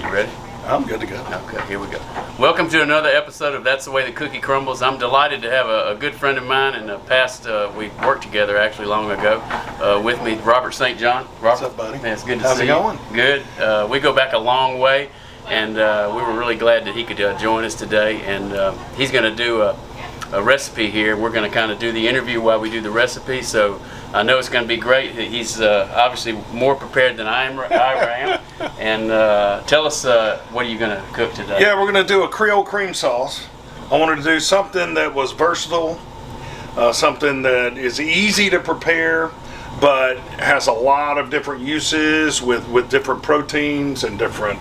right, you ready? I'm good to go. Okay, here we go. Welcome to another episode of That's the Way the Cookie Crumbles. I'm delighted to have a good friend of mine. In the past, we worked together actually long ago. With me, Robert St. John. Robert, what's up, buddy? Man, it's good to How's see it going? you. Good. We go back a long way, and we were really glad that he could join us today. And he's going to do a recipe here. We're going to kind of do the interview while we do the recipe. So I know it's going to be great. He's obviously more prepared than I am. And tell us, what are you going to cook today? Yeah, we're going to do a Creole cream sauce. I wanted to do something that was versatile, something that is easy to prepare, but has a lot of different uses with different proteins and different,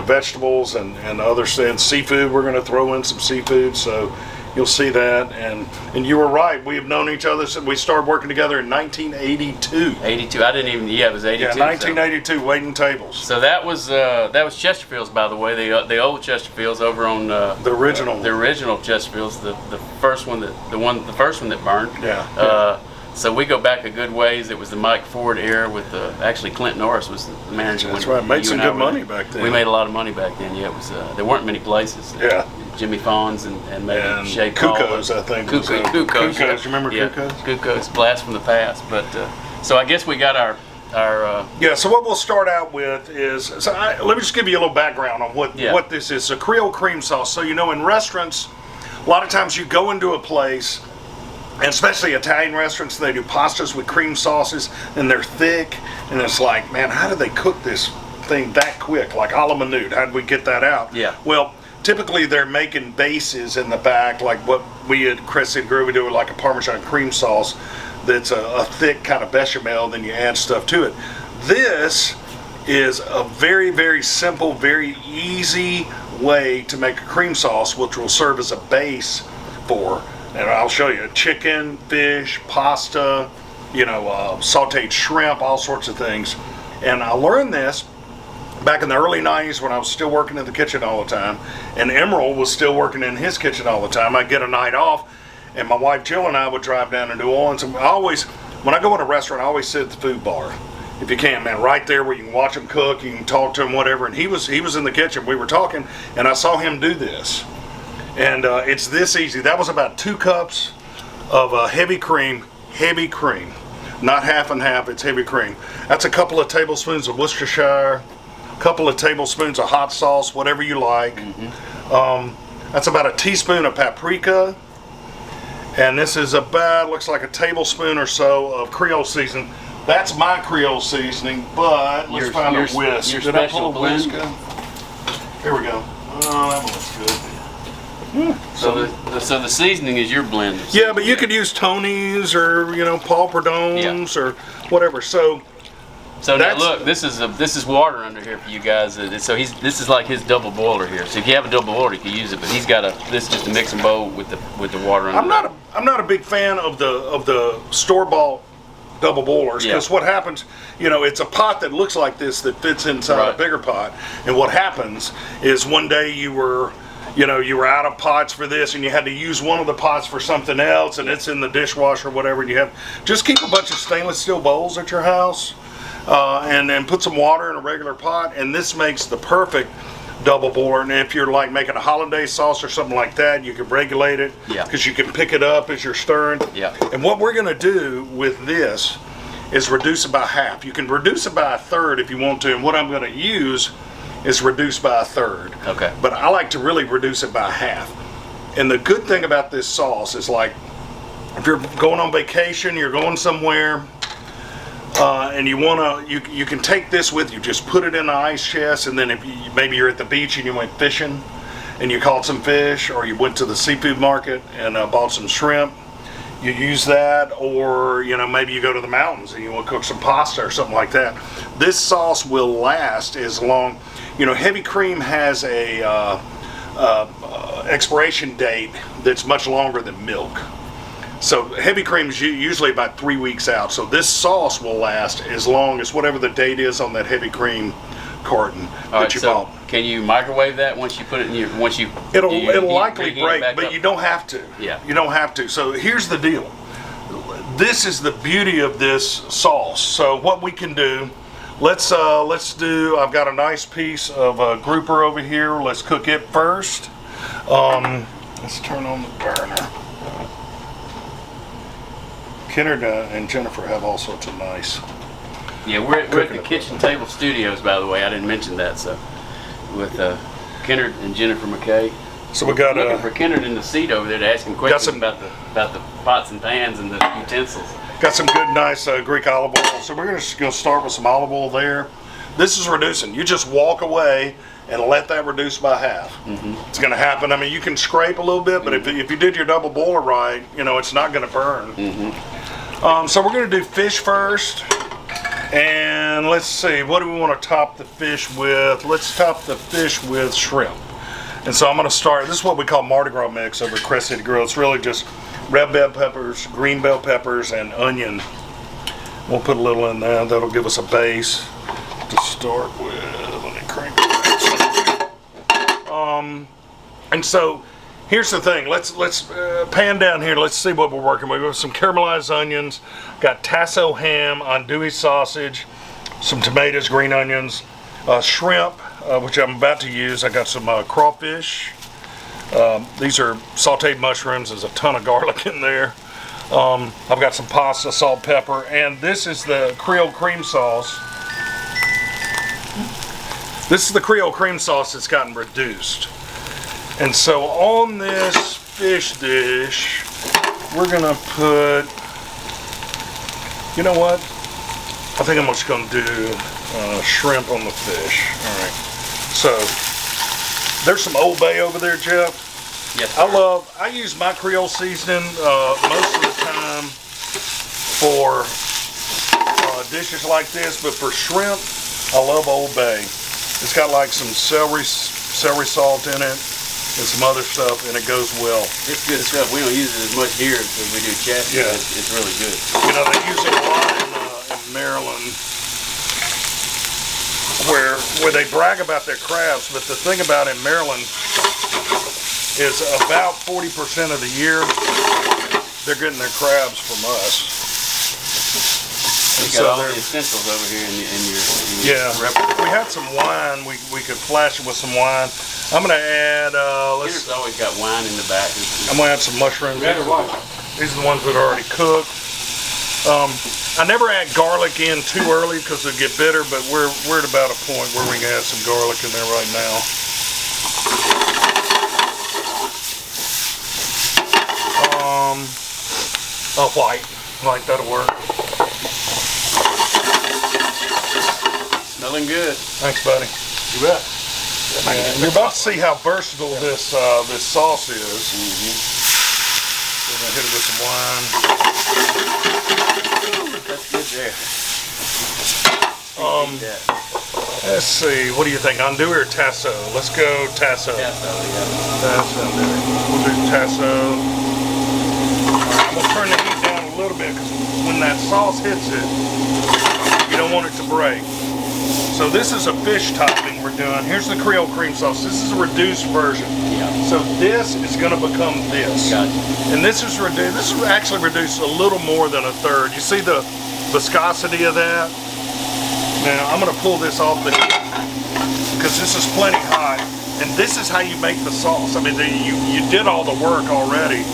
vegetables and other things. Seafood, we're going to throw in some seafood, so you'll see that. And you were right. We have known each other since we started working together in 1982. 82. I didn't even. Yeah, it was 82. Yeah, 1982, waiting tables. So that was Chesterfield's, by the way. The old Chesterfields over on the original. The original Chesterfields, the first one that burned. Yeah. So we go back a good ways. It was the Mike Ford era with actually Clint Norris was the manager. That's right. Made some good money back then. We made a lot of money back then. Yeah, it was. There weren't many places. Yeah. Jimmy Fonn's and maybe and Shea Paul. Cuckoos, I think. Cuckoos. Yeah. You remember Cuckoos? Cuckoos, blast from the past. But so I guess we got our. Yeah. So what we'll start out with is let me just give you a little background on what this is. So Creole cream sauce. So in restaurants, a lot of times you go into a place, and especially Italian restaurants, they do pastas with cream sauces, and they're thick, and it's like, man, how do they cook this thing that quick? Like a la minute, how did we get that out? Yeah. Well, typically they're making bases in the back, like what we at Crescent Grill, we do like a Parmesan cream sauce that's a thick kind of bechamel, then you add stuff to it. This is a very, very simple, very easy way to make a cream sauce, which will serve as a base for, and I'll show you, chicken, fish, pasta, sauteed shrimp, all sorts of things. And I learned this back in the early 90s when I was still working in the kitchen all the time, and Emerald was still working in his kitchen all the time. I'd get a night off, and my wife Jill and I would drive down to New Orleans, and when I go in a restaurant, I always sit at the food bar. If you can, man, right there where you can watch them cook, you can talk to them, whatever. And he was in the kitchen, we were talking, and I saw him do this. And it's this easy. That was about 2 cups of heavy cream, not half and half, it's heavy cream. That's a couple of tablespoons of Worcestershire, couple of tablespoons of hot sauce, whatever you like. Mm-hmm. That's about a teaspoon of paprika, and this is looks like a tablespoon or so of Creole seasoning. That's my Creole seasoning, but let's find a whisk. Your Did I pull special a blend? whisk? Here we go. Oh, that one looks good. So the seasoning is your blend. Yeah, but you could use Tony's or Paul Perdone's or whatever. So now look, this is water under here for you guys. So this is like his double boiler here. So if you have a double boiler, you can use it. But he's got this is just a mixing bowl with the water under. I'm not a big fan of the store-bought double boilers, because what happens, it's a pot that looks like this that fits inside a bigger pot. And what happens is one day you were out of pots for this, and you had to use one of the pots for something else, and it's in the dishwasher or whatever, and just keep a bunch of stainless steel bowls at your house, and then put some water in a regular pot, and this makes the perfect double boiler. And if you're like making a hollandaise sauce or something like that, you can regulate it, because you can pick it up as you're stirring. And what we're going to do with this is reduce it by half. You can reduce it by a third if you want to, and what I'm going to use is reduced by a third. Okay. But I like to really reduce it by half. And the good thing about this sauce is, like, if you're going on vacation, you're going somewhere, and you can take this with you. Just put it in the ice chest, and then maybe you're at the beach and you went fishing, and you caught some fish, or you went to the seafood market and bought some shrimp. You use that, or maybe you go to the mountains and you want to cook some pasta or something like that. This sauce will last as long. Heavy cream has a expiration date that's much longer than milk. So heavy cream is usually about 3 weeks out. So this sauce will last as long as whatever the date is on that heavy cream carton that you bought. Can you microwave that once you put it in your It'll likely break, but you don't have to. Yeah. You don't have to. So here's the deal. This is the beauty of this sauce. So what we can do, let's do. I've got a nice piece of grouper over here. Let's cook it first. Let's turn on the burner. Kennard and Jennifer have all sorts of nice. Yeah, we're at the Kitchen Table Studios, by the way. I didn't mention that. So, with Kennard and Jennifer McKay. So we got looking for Kennard in the seat over there to ask him questions about the pots and pans and the utensils. Got some good, nice Greek olive oil. So we're just going to start with some olive oil there. This is reducing. You just walk away and let that reduce by half. It's going to happen. I mean, you can scrape a little bit, but if you did your double boiler right, you know, it's not going to burn. So we're going to do fish first. And let's see, what do we want to top the fish with? Let's top the fish with shrimp. And so I'm going to start, this is what we call Mardi Gras mix over at Crest City Grill. It's really just red bell peppers, green bell peppers, and onion. We'll put a little in there. That'll give us a base to start with. Let me crank it. And so here's the thing. Let's pan down here. Let's see what we're working with. We have some caramelized onions, got tasso ham, andouille sausage, some tomatoes, green onions, shrimp, which I'm about to use. I got some crawfish. These are sauteed mushrooms. There's a ton of garlic in there. I've got some pasta, salt, pepper, and this is the Creole cream sauce. This is the Creole cream sauce that's gotten reduced. And so on this fish dish, we're gonna put, you know what? I think I'm just gonna do shrimp on the fish. All right. So there's some Old Bay over there, Jeff. Yes, sir. I use my Creole seasoning most of the time for dishes like this, but for shrimp, I love Old Bay. It's got like some celery salt in it and some other stuff, and it goes well. It's good stuff. We don't use it as much here as we do Chester. Yeah. It's really good. You know, they use it a lot in Maryland, where they brag about their crabs, but the thing about in Maryland is about 40% of the year they're getting their crabs from us. You got all the essentials over here in your repertoire. We had some wine. We could flash it with some wine. I'm gonna add. Kenner's always got wine in the back. I'm gonna add some mushrooms. These are the ones that are already cooked. I never add garlic in too early because it'll get bitter, but we're at about a point where we can add some garlic in there right now. White, that'll work. Smelling good. Thanks, buddy. You bet. Yeah, you're about to see how versatile this sauce is. We're gonna hit it with some wine. That's good there. Let's see. What do you think? Andouille or tasso? Let's go tasso. Tasso, yeah. Tasso. We'll do tasso. I'm gonna turn the heat down a little bit because when that sauce hits it, you don't want it to break. So this is a fish topping we're doing. Here's the Creole cream sauce. This is a reduced version. Yeah. So this is going to become this. Gotcha. And this is reduced. This is actually reduced a little more than a third. You see the viscosity of that? Now I'm going to pull this off the heat because this is plenty hot. And this is how you make the sauce. I mean, you did all the work already.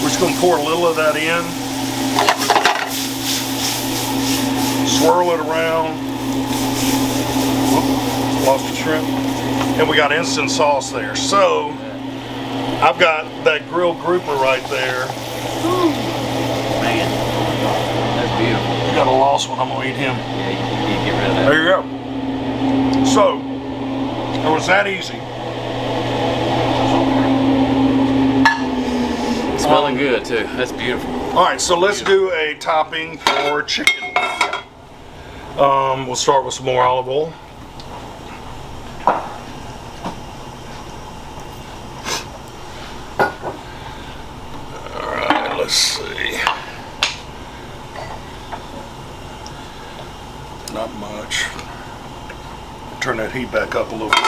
We're just going to pour a little of that in. Swirl it around. Lost the shrimp. And we got instant sauce there. So I've got that grilled grouper right there. Man, that's beautiful. We got a lost one. I'm gonna eat him. Yeah, you get rid of that. There you go. So it was that easy. Smelling good too. That's beautiful. All right, so let's do a topping for chicken. We'll start with some more olive oil. Let's see. Not much. Turn that heat back up a little bit.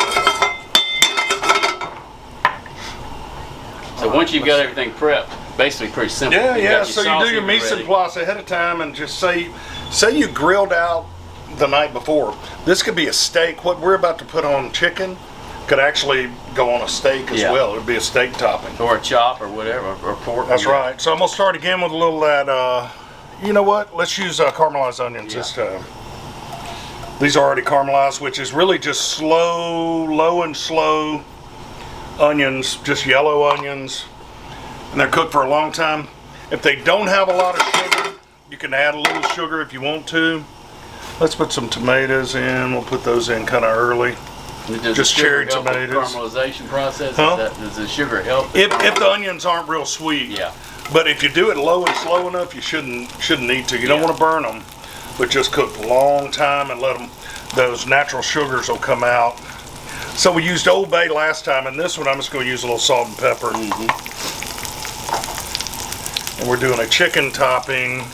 So once you've got everything prepped, basically pretty simple. Yeah. You got your So you sauce do your heating mise en ready. place ahead of time, and just say you grilled out the night before. This could be a steak. What we're about to put on chicken could actually go on a steak as well. It would be a steak topping. Or a chop or whatever, or pork. That's right. So I'm going to start again with a little of that, you know what? Let's use caramelized onions this time. These are already caramelized, which is really just low and slow onions, just yellow onions. And they're cooked for a long time. If they don't have a lot of sugar, you can add a little sugar if you want to. Let's put some tomatoes in. We'll put those in kind of early. Just cherry tomatoes. The caramelization process. Huh? Does the sugar help? If the onions aren't real sweet. Yeah. But if you do it low and slow enough, you shouldn't need to. You don't want to burn them, but just cook a long time and let them. Those natural sugars will come out. So we used Old Bay last time, and this one I'm just going to use a little salt and pepper. And we're doing a chicken topping.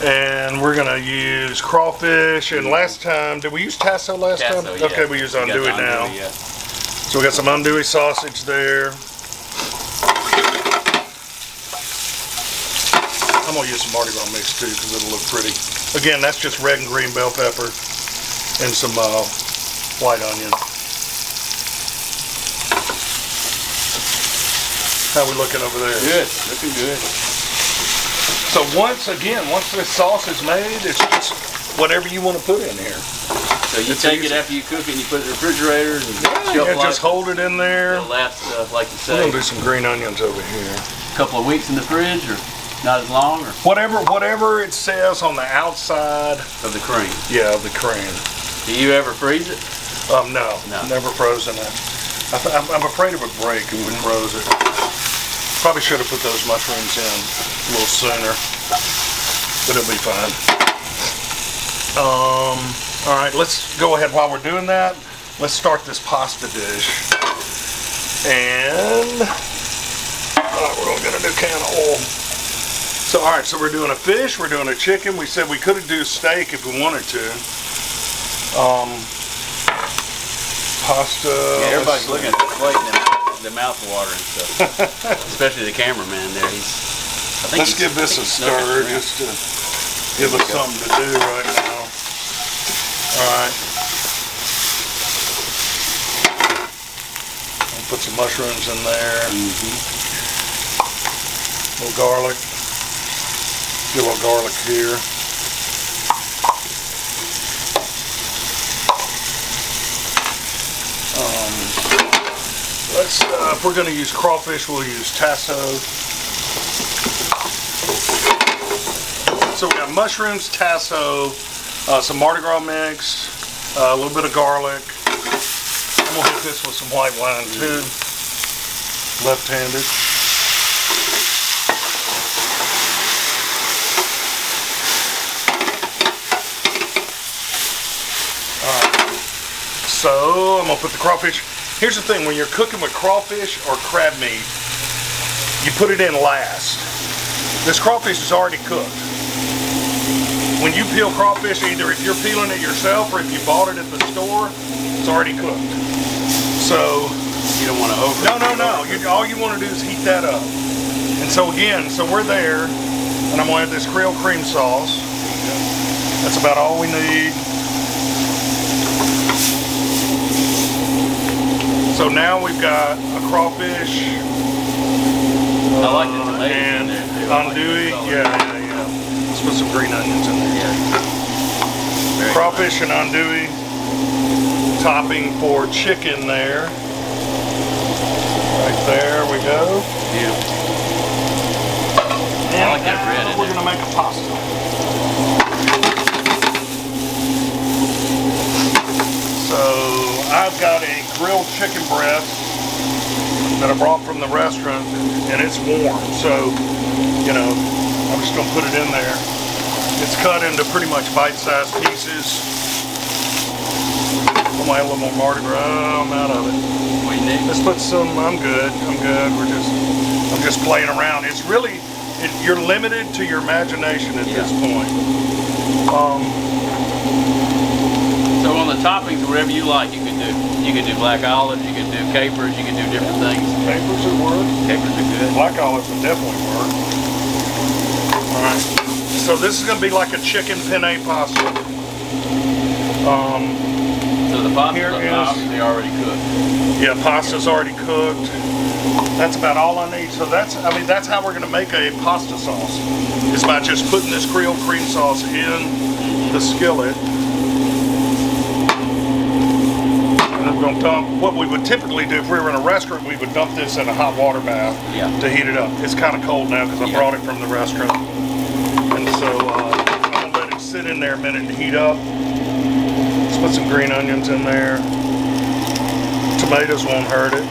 And we're going to use crawfish. And last time, did we use tasso last time? Yeah. Okay, we use andouille now. So we got some andouille sausage there. I'm going to use some Mardi Gras mix too because it'll look pretty. Again, that's just red and green bell pepper and some white onion. How we looking over there? Good, looking good. So once this sauce is made, it's just whatever you want to put in here. So you take it after you cook it and you put it in the refrigerator and just hold it in there. It'll last, like you say. We're gonna do some green onions over here. A couple of weeks in the fridge, or not as long, or whatever it says on the outside of the cream. Yeah, of the cream. Do you ever freeze it? No, never frozen it. I'm afraid it would break if we froze it. Probably should have put those mushrooms in a little sooner, but it'll be fine. All right, let's go ahead while we're doing that. Let's start this pasta dish. And we're going to get a new can of oil. So, all right, so we're doing a fish, we're doing a chicken. We said we could do steak if we wanted to. Pasta. Yeah, everybody's looking at the plate now. The mouth watering stuff, especially the cameraman there. Let's give this a stir just to give us something to do right now. All right. I'll put some mushrooms in there. A little garlic. Get a little garlic here. If we're going to use crawfish, we'll use tasso. So we got mushrooms, tasso, some Mardi Gras mix, a little bit of garlic. I'm going to hit this with some white wine too, left-handed. All right. So I'm going to put the crawfish. Here's the thing, when you're cooking with crawfish or crab meat, you put it in last. This crawfish is already cooked. When you peel crawfish, either if you're peeling it yourself or if you bought it at the store, it's already cooked. So you don't want to over. No. All you want to do is heat that up. And so again, we're there, and I'm going to add this Creole cream sauce. That's about all we need. So now we've got a crawfish. I like the tomatoes and andouille. Yeah. Let's put some green onions in there. Yeah. Crawfish and andouille topping for chicken there. Right there we go. Beautiful. And I like that red. We're gonna make a pasta. So I've got a grilled chicken breast that I brought from the restaurant, and it's warm. So, I'm just gonna put it in there. It's cut into pretty much bite-sized pieces. I'm gonna add a little more Mardi Gras. I'm out of it. What do you need? Let's put some. I'm good. I'm just playing around. It's really, you're limited to your imagination at this point. So on the toppings, whatever you like, you can do. You can do black olives, you can do capers, you can do different things. Capers would work. Capers are good. Black olives would definitely work. All right. So this is going to be like a chicken penne pasta. So the pasta Here is is- obviously already cooked. Yeah, pasta's already cooked. That's about all I need. So that's how we're gonna make a pasta sauce. Is by just putting this Creole cream sauce in the skillet. And then we're gonna dump, what we would typically do if we were in a restaurant, we would dump this in a hot water bath to heat it up. It's kind of cold now because I brought it from the restaurant. And so I'm gonna let it sit in there a minute to heat up. Let's put some green onions in there. Tomatoes won't hurt it.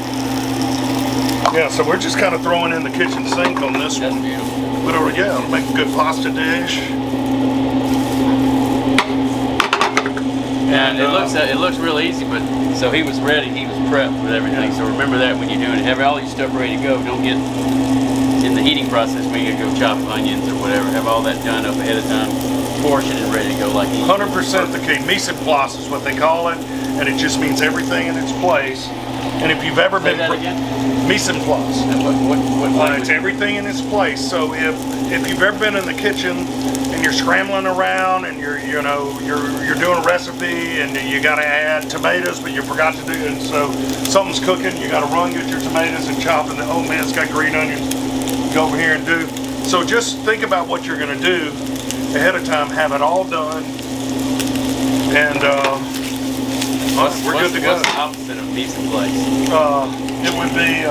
Yeah, so we're just kind of throwing in the kitchen sink on this That's one. beautiful. But yeah, it'll make a good pasta dish. And it looks real easy, but so he was ready, he was prepped with everything. So remember that when you're doing it, have all your stuff ready to go. Don't get in the heating process when you go chop onions or whatever. Have all that done up ahead of time, portioned and ready to go like he 100% the key. Mise en place is what they call it, and it just means everything in its place. And if you've ever Say been that again? mise en place, And what it's everything in its place. So if you've ever been in the kitchen and you're scrambling around and you're doing a recipe and you got to add tomatoes but you forgot to do it, and so something's cooking, you got to run get your tomatoes and chop, and oh man, it's got green onions. Go over here and do. So just think about what you're going to do ahead of time. Have it all done, and we're good to go. What's the opposite of mise en place? It would be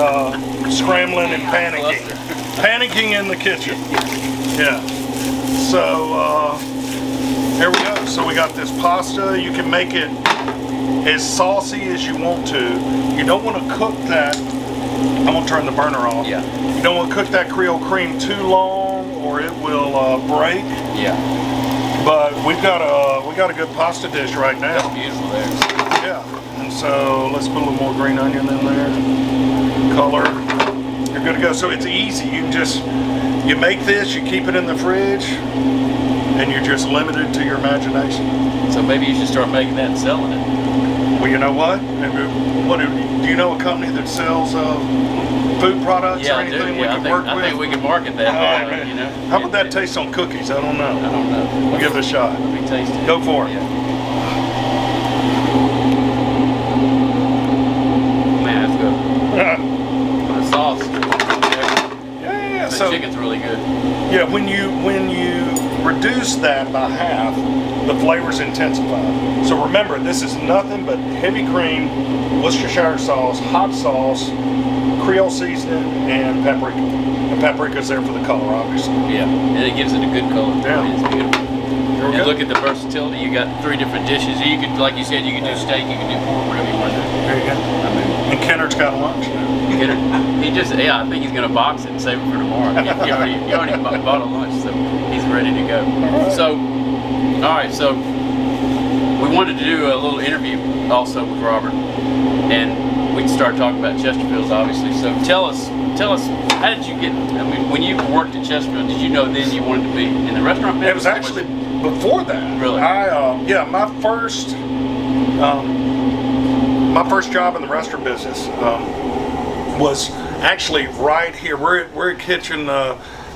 scrambling and panicking. Panicking in the kitchen. Yeah. So here we go. So we got this pasta. You can make it as saucy as you want to. You don't want to cook that. I'm gonna turn the burner off. Yeah. You don't want to cook that Creole cream too long, or it will break. Yeah. But we got a good pasta dish right now. That's beautiful there. Yeah, and so let's put a little more green onion in there. Color. You're good to go. So it's easy. You can you make this, you keep it in the fridge, and you're just limited to your imagination. So maybe you should start making that and selling it. Well, you know what? Do you know a company that sells food products or anything we can work with? I think we can market that. Right. You know. How would that taste on cookies? I don't know. I don't know. We'll give it a shot. Let me taste it. Go for it. Yeah. Man, that's good. For the sauce. Yeah. The So chicken's really good. yeah, when you reduce that by half, the flavors intensify. So remember, this is nothing but heavy cream, Worcestershire sauce, hot sauce, Creole seasoning, and paprika. And paprika's there for the color, obviously. Yeah, and it gives it a good color. Yeah. It's beautiful. There we And go. look at the versatility. You got 3 different dishes. You could, like you said, you can do steak, you can do pork, whatever you want to do. There you go. I mean, And Kennard's got lunch now. I think he's going to box it and save it for tomorrow. He already bought a lunch, so he's ready to go. So, all right, so we wanted to do a little interview also with Robert, and we started talking about Chesterfields, obviously. So tell us, how did you get? I mean, when you worked at Chesterfield, did you know then you wanted to be in the restaurant business? It was actually before that. Really? My first job in the restaurant business was actually right here. We're at kitchen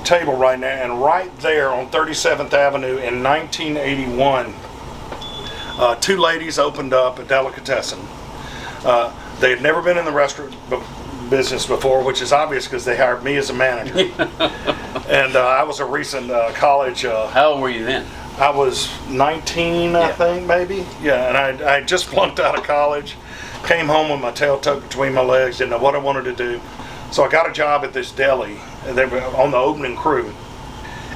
table right now, and right there on 37th Avenue in 1981, 2 ladies opened up a delicatessen. They had never been in the restaurant business before, which is obvious because they hired me as a manager. And I was a recent college. How old were you then? I was 19, I think, maybe. Yeah, and I just flunked out of college. Came home with my tail tucked between my legs, didn't know what I wanted to do. So I got a job at this deli, and they were on the opening crew.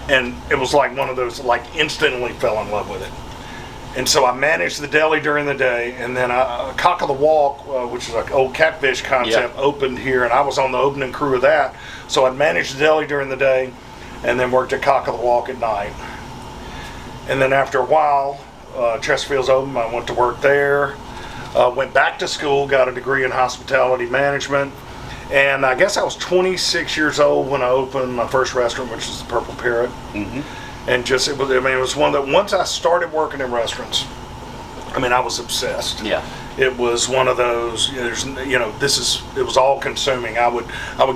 And it was like one of those, like, instantly fell in love with it. And so I managed the deli during the day, and then Cock of the Walk, which is like old catfish concept, opened here, and I was on the opening crew of that. So I managed the deli during the day, and then worked at Cock of the Walk at night. And then after a while, Chesterfield's opened, I went to work there. Went back to school, got a degree in hospitality management, and I guess I was 26 years old when I opened my first restaurant, which is the Purple Parrot. Mm-hmm. And it was one that once I started working in restaurants, I was obsessed. Yeah. It was one of those, it was all consuming. I would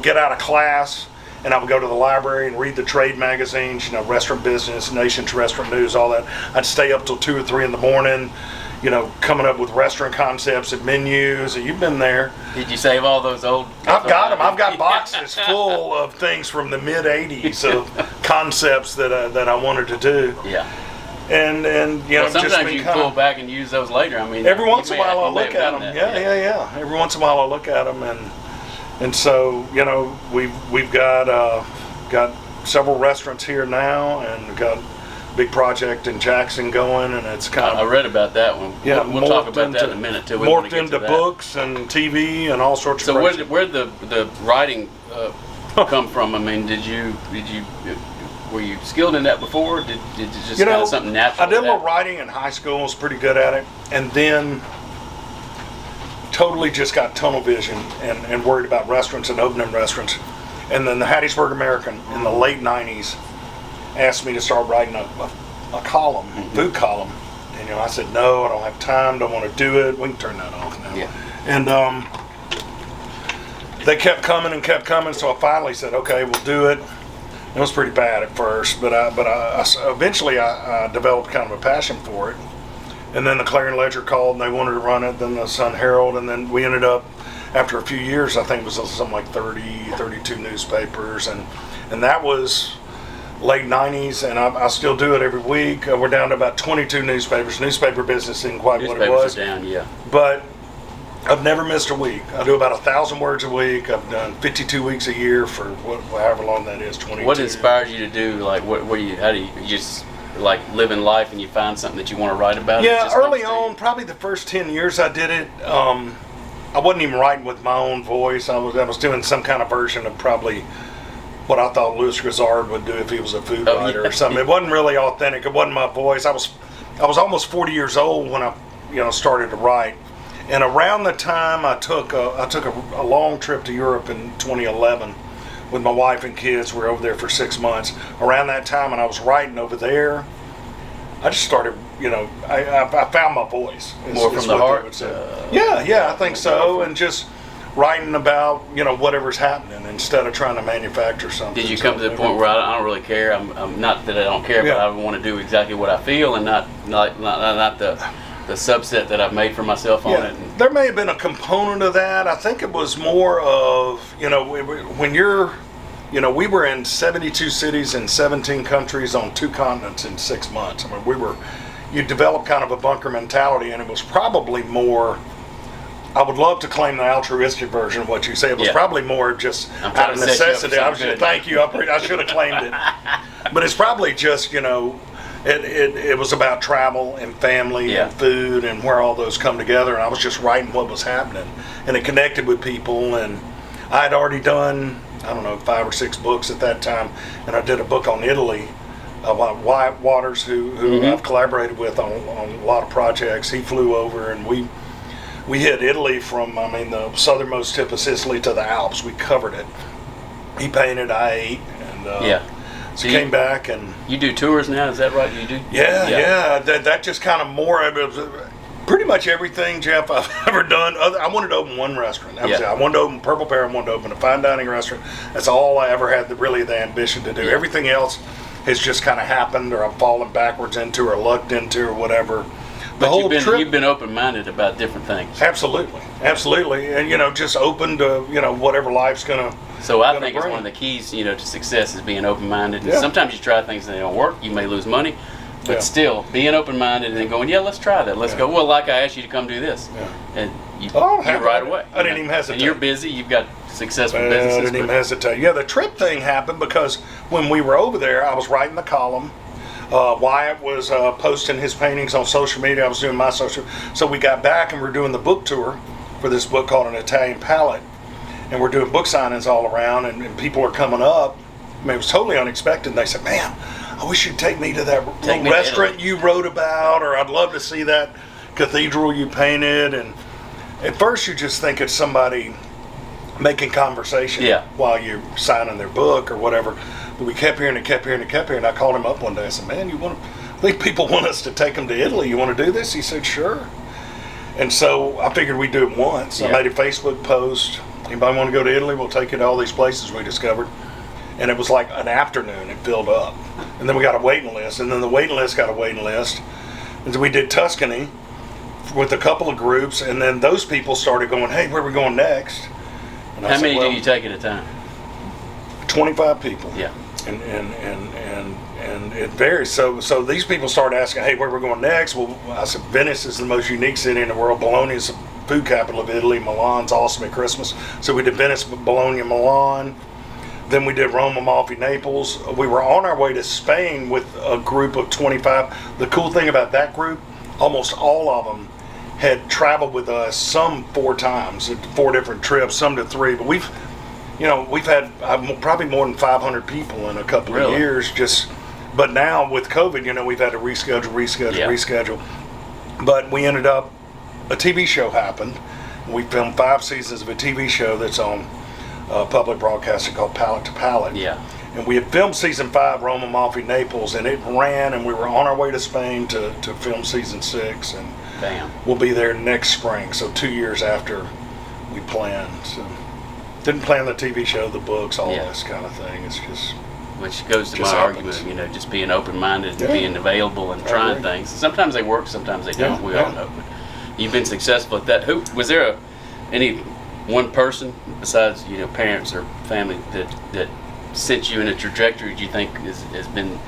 get out of class and I would go to the library and read the trade magazines, Restaurant Business, Nation's Restaurant News, all that. I'd stay up till 2 or 3 in the morning, coming up with restaurant concepts and menus. And you've been there. Did you save all those old? I've got them. I've got boxes full of things from the mid '80s of concepts that I wanted to do. Yeah. And well, sometimes you pull back and use those later. I mean, every once in a while I'll look at them. Yeah. Every once in a while I'll look at them, and so we've got several restaurants here now, and we've got a big project in Jackson going, and it's kind of. I read about that one. Yeah, we'll talk about that in a minute too. Morphed into books and TV and all sorts of. So where'd the writing come from? I mean, were you skilled in that before? Did it just kind of something natural? I did a little writing in high school. Was pretty good at it, and then totally just got tunnel vision and worried about restaurants and opening restaurants. And then the Hattiesburg American in the late '90s asked me to start writing a column, food column. And I said no, I don't have time, don't want to do it. We can turn that off now. Yeah. And they kept coming, so I finally said, okay, we'll do it. It was pretty bad at first, but I eventually I developed kind of a passion for it. And then the Clarion Ledger called and they wanted to run it, then the Sun Herald, and then we ended up, after a few years, I think it was something like 32 newspapers, and that was late 90s, and I still do it every week. We're down to about 22 newspapers. Newspaper business isn't quite what it was. Newspapers are down, yeah. But I've never missed a week. I do about 1,000 words a week. I've done 52 weeks a year for however long that is, 22. What inspires you to do, like, how do you just, like, living life and you find something that you want to write about? Yeah, early on, probably the first 10 years I did it, I wasn't even writing with my own voice. I was doing some kind of version of probably what I thought Louis Grizzard would do if he was a food writer or something. It wasn't really authentic. It wasn't my voice. I was almost 40 years old when I started to write. And around the time I took a long trip to Europe in 2011 with my wife and kids. We were over there for 6 months. Around that time when I was writing over there, I just started, I found my voice. More from the heart? Yeah, I think so. And just writing about, whatever's happening instead of trying to manufacture something. Did you come to the point where I don't really care? I'm not that I don't care, but I want to do exactly what I feel and not the subset that I've made for myself on it. There may have been a component of that. I think it was more of, when you're, we were in 72 cities in 17 countries on 2 continents in 6 months. I mean, you develop kind of a bunker mentality, and it was probably more, I would love to claim the altruistic version of what you say. It was probably more just out of necessity. Thank you. I should have claimed it. But it's probably just, it was about travel and family and food and where all those come together, and I was just writing what was happening, and it connected with people. And I had already done, 5 or 6 books at that time, and I did a book on Italy about Wyatt Waters, who I've collaborated with on a lot of projects. He flew over, and we hit Italy from the southernmost tip of Sicily to the Alps. We covered it. He painted, I ate, and so came back. And you do tours now, is that right? You do? Yeah. That just kind of more. Pretty much everything, Jeff, I've ever done. I wanted to open one restaurant. That was it. I wanted to open Purple Pear. I wanted to open a fine dining restaurant. That's all I ever had really the ambition to do. Yeah. Everything else has just kind of happened, or I've fallen backwards into, or lucked into, or whatever. But you've been open-minded about different things. Absolutely, and just open to whatever life's gonna. So I think it's one of the keys, to success is being open-minded. And sometimes you try things and they don't work. You may lose money, but still being open-minded and then going, let's try that. Let's go. Well, like I asked you to come do this, and you right away. I didn't even hesitate. And you're busy. You've got successful businesses. I didn't even hesitate. Yeah, the trip thing happened because when we were over there, I was writing the column. Wyatt was posting his paintings on social media. I was doing my social. So we got back and we're doing the book tour for this book called An Italian Palate. And we're doing book signings all around, and people are coming up. It was totally unexpected. And they said, man, I wish you'd take me to that restaurant you wrote about, or I'd love to see that cathedral you painted. And at first you just think it's somebody making conversation while you're signing their book or whatever. But we kept hearing it. I called him up one day. I said, man, I think people want us to take them to Italy. You want to do this? He said, sure. And so I figured we'd do it once. I made a Facebook post. Anybody want to go to Italy? We'll take you to all these places we discovered. and it was like an afternoon. It filled up, and then we got a waiting list, and then the waiting list got a waiting list, and so we did Tuscany with a couple of groups, and then those people started going, "Hey, where are we going next?" And How many do you take at a time? 25 people. Yeah. And it varies. So these people started asking, "Hey, where are we going next?" Well, I said, Venice is the most unique city in the world. Bologna is the food capital of Italy. Milan's awesome at Christmas. So we did Venice, Bologna, Milan. Then we did Rome, Amalfi, Naples. We were on our way to Spain with a group of 25. The cool thing about that group, almost all of them had traveled with us, some 4 times, 4 different trips, some to 3. But we've had probably more than 500 people in a couple of years. But now with COVID, we've had to reschedule. But we ended up, a TV show happened. We filmed 5 seasons of a TV show that's on public broadcasting called Palate to Palate. Yeah. And we had filmed season 5, Rome, Amalfi, Naples, and it ran, and we were on our way to Spain to film season 6, and Bam. We'll be there next spring, so 2 years after we planned. So didn't plan the TV show, the books, all this kind of thing. It's just... Which goes to just my happens. argument, just being open-minded and being available and trying things. Sometimes they work, sometimes they don't. We all know. But you've been successful at that. Who was there? Any one person besides parents or family that sent you in a trajectory do you think has been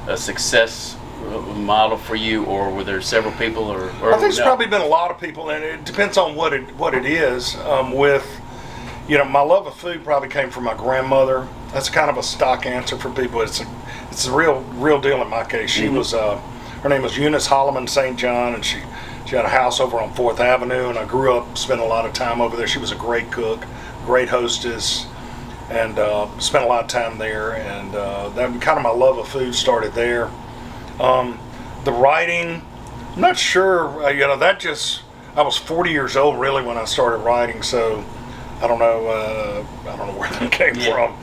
a success model for you, or were there several people? Or I think it's probably been a lot of people, and it depends on what it is. My love of food probably came from my grandmother. That's kind of a stock answer for people. It's a real deal in my case. She was her name was Eunice Holloman St. John, and she had a house over on 4th Avenue, and I grew up spending a lot of time over there. She was a great cook, great hostess, and spent a lot of time there. And that kind of my love of food started there. The writing, I'm not sure. I was 40 years old really when I started writing, so I don't know where that came from.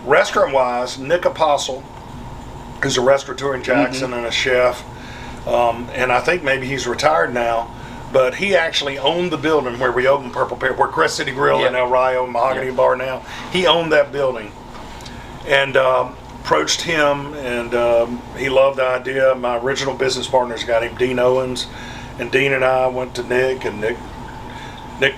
Restaurant-wise, Nick Apostle, who's a restaurateur in Jackson and a chef, and I think maybe he's retired now, but he actually owned the building where we opened Purple Pear, where Crest City Grill in El Rayo, Mahogany Bar now. He owned that building, and approached him, and he loved the idea. My original business partner is a guy named Dean Owens, and Dean and I went to Nick, and Nick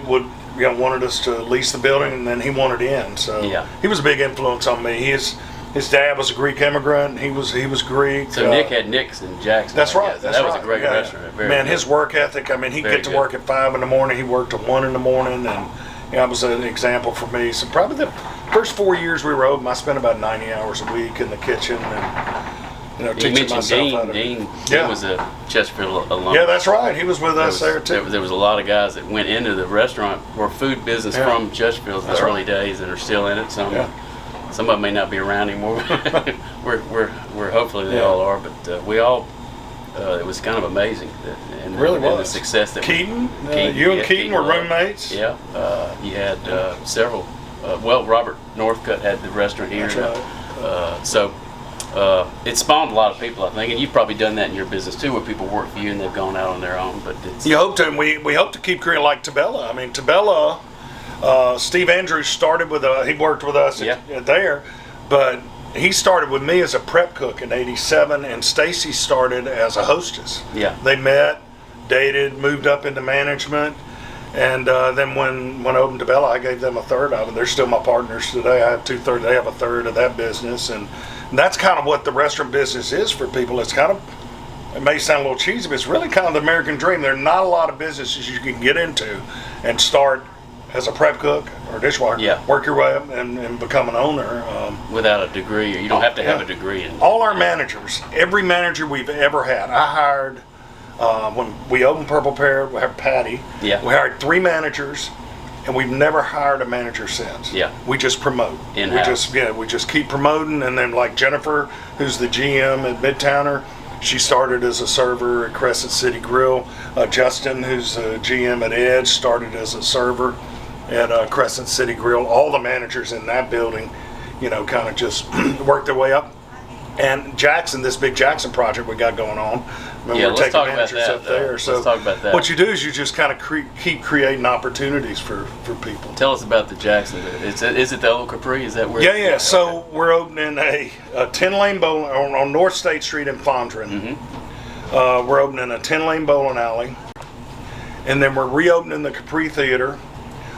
wanted us to lease the building, and then he wanted in. So he was a big influence on me. His dad was a Greek immigrant. He was Greek. So Nick had Nick's in Jackson. That's right. That was a great restaurant. Man, his work ethic. I mean, he'd get to work at 5 in the morning. He worked till 1 in the morning, and that was an example for me. So probably the first 4 years we were open, I spent about 90 hours a week in the kitchen, and teaching myself how to. Dean was a Chesterfield alum. Yeah, that's right. He was with us there too. There was a lot of guys that went into the restaurant or food business from Chesterfield in the early days and are still in it. Some of them may not be around anymore. we're hopefully they all are, but we all. It was kind of amazing. And really was. The success that Keaton, you and Keaton were roommates. Yeah, you had several. Robert Northcutt had the restaurant here. That's right. It spawned a lot of people, I think, and you've probably done that in your business too, where people work for you and they've gone out on their own. But you hope to, and we hope to keep Creole like Tabella. I mean, Tabella, Steve Andrews started with he worked with us there, but he started with me as a prep cook in '87, and Stacy started as a hostess. Yeah, they met, dated, moved up into management. And then when I opened Tabella, I gave them a third of it. They're still my partners today. I have 2/3. They have a third of that business, and that's kind of what the restaurant business is for people. It may sound a little cheesy, but it's really kind of the American dream. There are not a lot of businesses you can get into and start as a prep cook or dishwasher. Yeah. Work your way up and become an owner. Without a degree, you don't have to have a degree. All our managers, every manager we've ever had, I hired. When we opened Purple Pear, we had Patty. Yeah. We hired 3 managers, and we've never hired a manager since. Yeah. We just promote. In-house. We just keep promoting, and then like Jennifer, who's the GM at Midtowner, she started as a server at Crescent City Grill. Justin, who's the GM at Edge, started as a server at Crescent City Grill. All the managers in that building, kind of just worked their way up. And Jackson, this big Jackson project we got going on, And Yeah, we're let's taking talk about managers that, up there. let's So talk about that. what you do is you just kind of keep creating opportunities for people. Tell us about the Jackson. Is it the old Capri? Is that where? Yeah. So we're opening a 10-lane bowling on North State Street in Fondren. Mm-hmm. We're opening a 10-lane bowling alley, and then we're reopening the Capri Theater.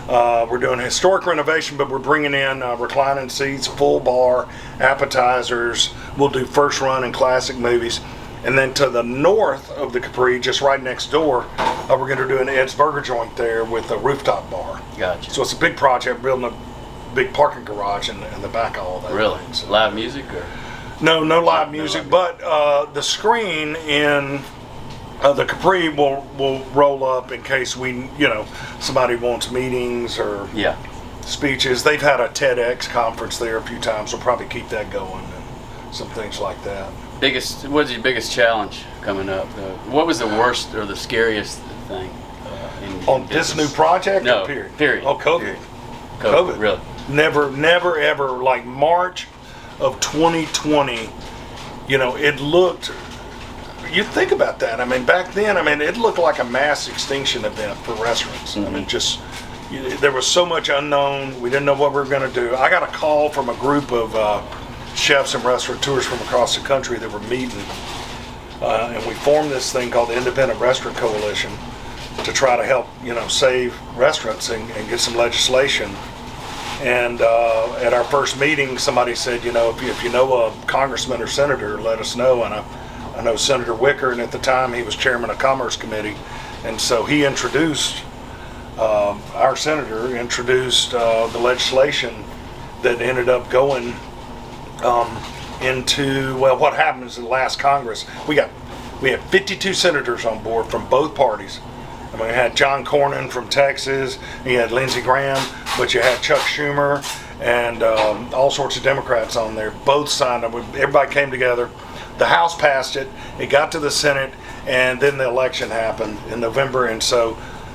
We're doing historic renovation, but we're bringing in reclining seats, full bar, appetizers. We'll do first run and classic movies. And then to the north of the Capri, just right next door, we're going to do an Ed's Burger joint there with a rooftop bar. Gotcha. So it's a big project, building a big parking garage in the back of all that. Really? So, Live music or? no live music, but the screen in the Capri will roll up in case somebody wants meetings or speeches. They've had a TEDx conference there a few times. We'll probably keep that going and some things like that. What's your biggest challenge coming up? What was the worst or the scariest thing on this new project? No, or period. Period. Oh, COVID. COVID. Really? Never ever, like March of 2020. It looked. You think about that. I mean, back then, it looked like a mass extinction event for restaurants. Mm-hmm. There was so much unknown. We didn't know what we were going to do. I got a call from a group of chefs and restaurateurs from across the country that were meeting, and we formed this thing called the Independent Restaurant Coalition to try to help, save restaurants and get some legislation. And at our first meeting, somebody said, if you know a congressman or senator, let us know. And I know Senator Wicker, and at the time he was chairman of Commerce Committee, and so he introduced, our senator introduced the legislation that ended up going into, what happened is in the last Congress, we had 52 senators on board from both parties. We had John Cornyn from Texas, you had Lindsey Graham, but you had Chuck Schumer and all sorts of Democrats on there. Both signed up. Everybody came together. The House passed it. It got to the Senate, and then the election happened in November. And so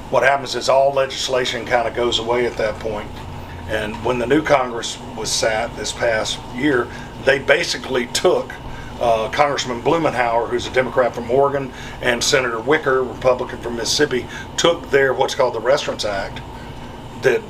what happens is all legislation kind of goes away at that point. And when the new Congress was sat this past year, they basically took Congressman Blumenauer, who's a Democrat from Oregon, and Senator Wicker, Republican from Mississippi, took their what's called the Restaurants Act that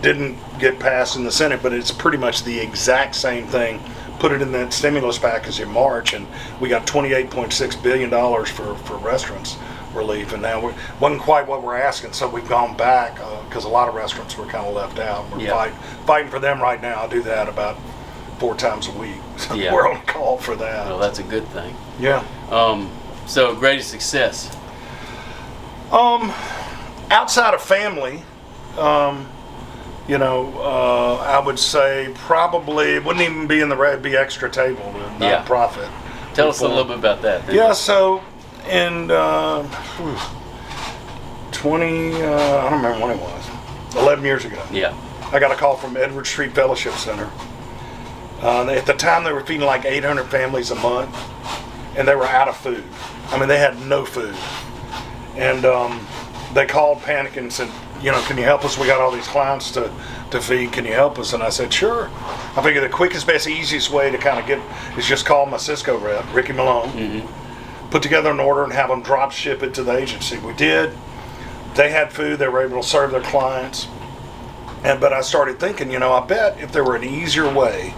didn't get passed in the Senate, but it's pretty much the exact same thing. Put it in that stimulus package in March, and we got $28.6 billion for restaurants relief, and now it wasn't quite what we're asking, so we've gone back because a lot of restaurants were kind of left out. We're fighting for them right now. I do that about 4 times a week. So we're on call for that. Well, that's a good thing. Yeah. So greatest success? Outside of family, I would say probably it wouldn't even be in be Extra Table, the nonprofit. Tell us a little bit about that. Then. Yeah, so in 20, I don't remember when it was, 11 years ago. Yeah. I got a call from Edward Street Fellowship Center. At the time, they were feeding like 800 families a month, and they were out of food. They had no food. And they called panicking and said, can you help us? We got all these clients to feed. Can you help us? And I said, sure. I figured the quickest, best, easiest way to kind of get is just call my Cisco rep, Ricky Malone, put together an order and have them drop ship it to the agency. We did. They had food. They were able to serve their clients. But I started thinking, I bet if there were an easier way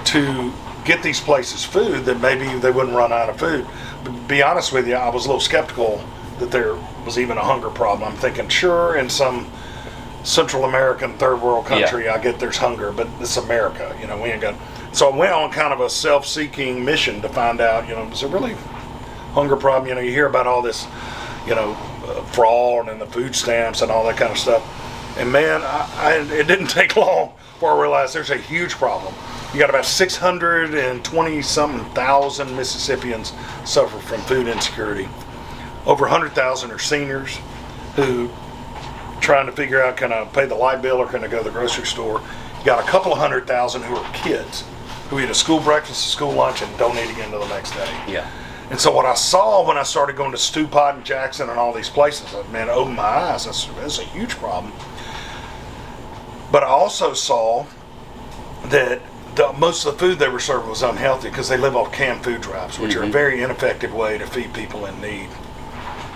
to get these places food, that maybe they wouldn't run out of food. But to be honest with you, I was a little skeptical that there was even a hunger problem. I'm thinking, sure, in some Central American third world country, I get there's hunger, but it's America, we ain't got. So I went on kind of a self-seeking mission to find out, is there really hunger problem? You hear about all this, fraud and the food stamps and all that kind of stuff. And man, it didn't take long before I realized there's a huge problem. You got about 620-something thousand Mississippians suffer from food insecurity. Over 100,000 are seniors who trying to figure out, can I pay the light bill or can I go to the grocery store? You got a couple of 100,000 who are kids who eat a school breakfast, a school lunch, and don't eat again until the next day. Yeah. And so what I saw when I started going to Stew Pot and Jackson and all these places, man, it opened my eyes. That's a huge problem. But I also saw that most of the food they were serving was unhealthy because they live off canned food drives, which are a very ineffective way to feed people in need.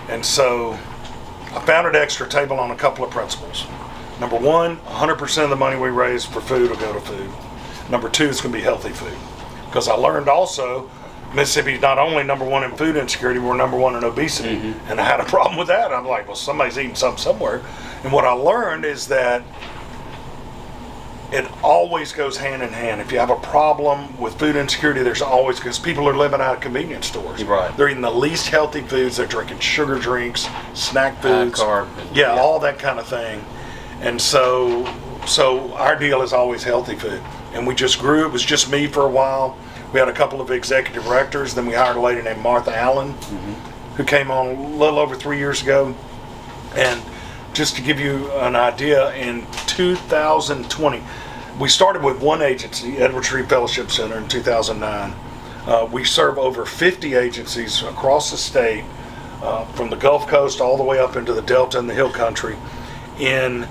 And so I founded Extra Table on a couple of principles. Number one, 100% of the money we raise for food will go to food. Number two, it's going to be healthy food. Because I learned also, Mississippi's not only number one in food insecurity, we're number one in obesity. And I had a problem with that. I'm like, well, somebody's eating something somewhere. And what I learned is that it always goes hand in hand. If you have a problem with food insecurity, there's always, because people are living out of convenience stores. Right. They're eating the least healthy foods. They're drinking sugar drinks, snack foods, carb, all that kind of thing. And so our deal is always healthy food. And we just grew. It was just me for a while. We had a couple of executive directors. Then we hired a lady named Martha Allen, who came on a little over 3 years ago. And just to give you an idea, in 2020, we started with one agency, Edward Street Fellowship Center, in 2009. We serve over 50 agencies across the state, from the Gulf Coast all the way up into the Delta and the Hill Country. In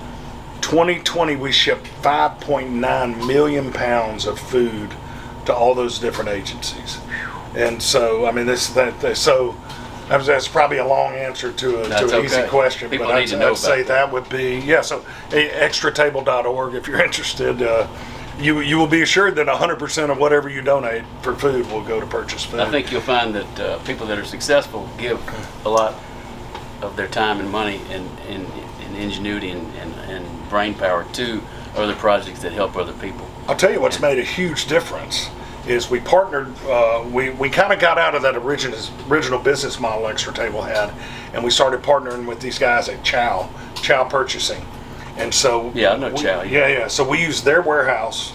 2020, we shipped 5.9 million pounds of food to all those different agencies. And so, I mean, that's probably a long answer to an easy question, People but need to know I'd say about that would be, so extratable.org, if you're interested, you will be assured that 100% of whatever you donate for food will go to purchase food. I think you'll find that people that are successful give a lot of their time and money and ingenuity and brain power to other projects that help other people. I'll tell you what's made a huge difference is we partnered, we kind of got out of that original business model Extra Table had, and we started partnering with these guys at Chow Purchasing. And so I know Chow. Yeah. So we use their warehouse.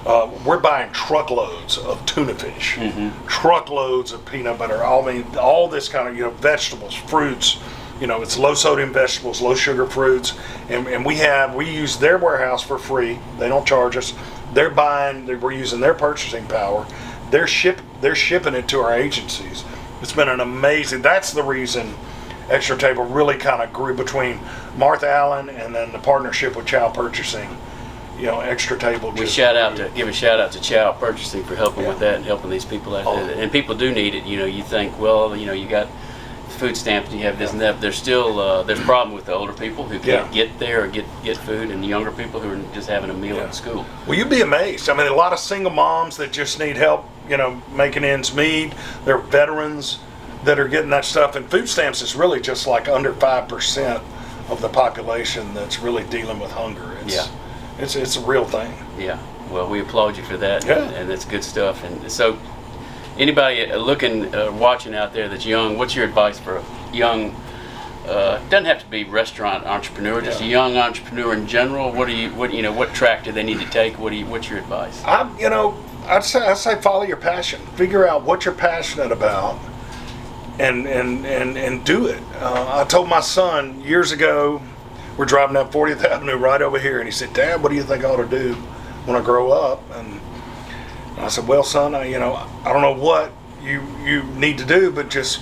We're buying truckloads of tuna fish, truckloads of peanut butter. All this kind of vegetables, fruits. It's low sodium vegetables, low sugar fruits, and we use their warehouse for free. They don't charge us. We're using their purchasing power. They're shipping it to our agencies. It's been an amazing. That's the reason Extra Table really kind of grew between Martha Allen and then the partnership with Chow Purchasing. Extra Table. Give a shout out to Chow Purchasing for helping with that and helping these people out there. And people do need it. You think, well, you got food stamps, you have this and that. There's still there's a problem with the older people who can't get there or get food, and the younger people who are just having a meal at school. Well, you'd be amazed. I mean, a lot of single moms that just need help, making ends meet. They're veterans that are getting that stuff, and food stamps is really just like under 5% of the population that's really dealing with hunger. It's a real thing. Yeah. Well, we applaud you for that, and that's good stuff. And so, anybody watching out there that's young, what's your advice for a young, doesn't have to be restaurant entrepreneur, just a young entrepreneur in general? What track do they need to take? What's your advice? I'd say follow your passion. Figure out what you're passionate about and do it. I told my son years ago, we're driving up 40th Avenue right over here, and he said, "Dad, what do you think I ought to do when I grow up?" And I said, "Well, son, I don't know what you need to do, but just,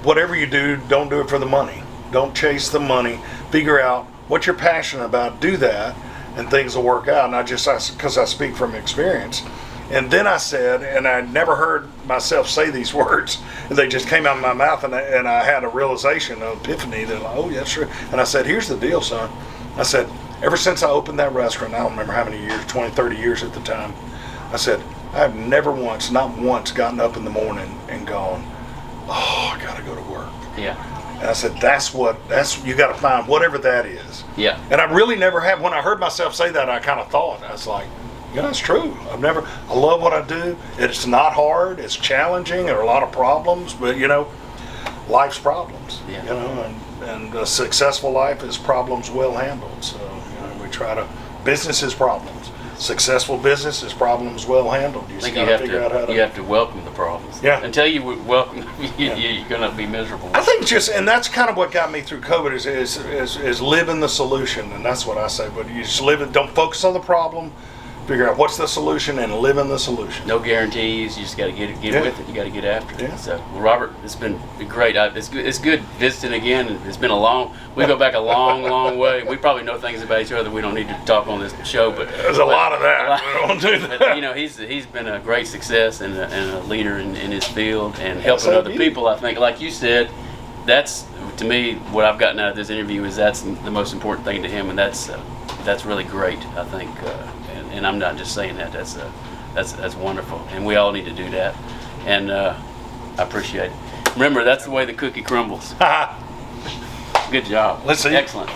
whatever you do, don't do it for the money. Don't chase the money. Figure out what you're passionate about, do that, and things will work out." And because I speak from experience. And then I said, and I never heard myself say these words, they just came out of my mouth, and I had a realization, an epiphany that, oh, yeah, sure. And I said, "Here's the deal, son." I said, "Ever since I opened that restaurant, I don't remember how many years, 20, 30 years at the time, I said, I have never once, not once, gotten up in the morning and gone, oh, I got to go to work." Yeah. And I said, that's you got to find whatever that is. Yeah. And I really never have. When I heard myself say that, I kind of thought, I was like, it's true. I love what I do. It's not hard. It's challenging. There are a lot of problems, but life's problems. Yeah. And a successful life is problems well handled. So we try to. Business is problems. Successful business is problems well handled. You have to welcome the problems. Yeah. Until you welcome, you're going to be miserable. I think and that's kind of what got me through COVID is live in the solution, and that's what I say. But you just live it. Don't focus on the problem. figure out what's the solution and live in the solution. No guarantees. You just got to get Yeah. with it. You got to get after it. Yeah. So, well, Robert, it's been great. It's good visiting again. It's been we go back a long, long way. We probably know things about each other we don't need to talk on this show, but There's a lot of that. We don't do that. But, you know, he's been a great success and a leader in his field and helping other people. I think, like you said, that's, to me, what I've gotten out of this interview is that's the most important thing to him, and that's really great. I think, and I'm not just saying that. That's wonderful, and we all need to do that. And I appreciate it. Remember, that's the way the cookie crumbles. Good job. Let's see. Excellent.